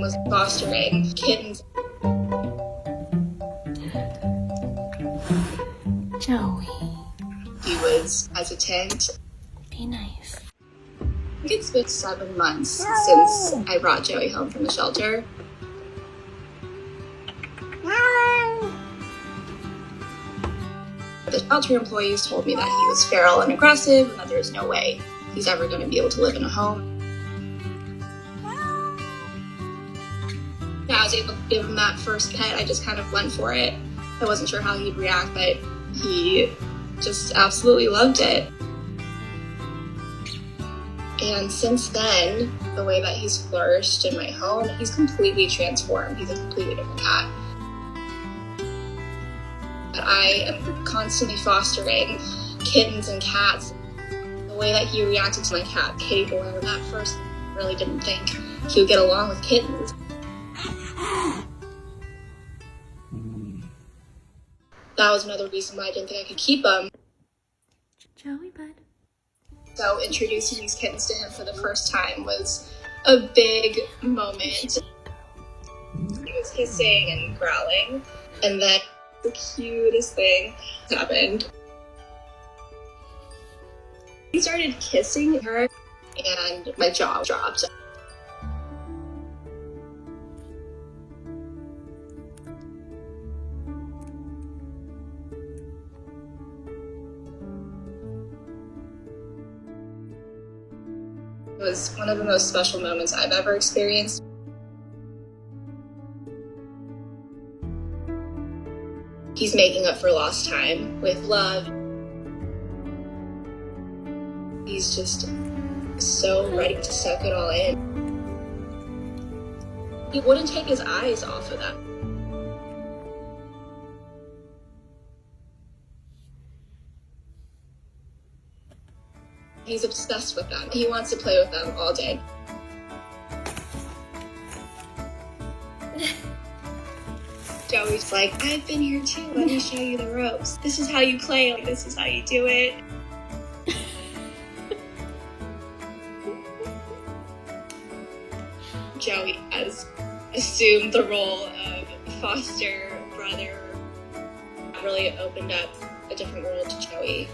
was fostering kittens. Joey. He was hesitant. Be nice. I think it's been 7 months since I brought Joey home from the shelter. The shelter employees told me that he was feral and aggressive and that there's no way he's ever going to be able to live in a home. Yeah, I was able to give him that first pet. I just kind of went for it. I wasn't sure how he'd react, but he just absolutely loved it. And since then, the way that he's flourished in my home, he's completely transformed. He's a completely different cat. I am constantly fostering kittens and cats. The way that he reacted to my cat, Kitty Boy, at first I really didn't think he would get along with kittens. That was another reason why I didn't think I could keep him. Joey, bud. So introducing these kittens to him for the first time was a big moment. He was hissing and growling, and then the cutest thing happened. He started kissing her, and my jaw dropped. It was one of the most special moments I've ever experienced. He's making up for lost time with love. He's just so ready to suck it all in. He wouldn't take his eyes off of them. He's obsessed with them. He wants to play with them all day. Joey's like, I've been here too. Let me show you the ropes. This is how you play. Like, this is how you do it. Joey has assumed the role of foster brother. It really opened up a different world to Joey.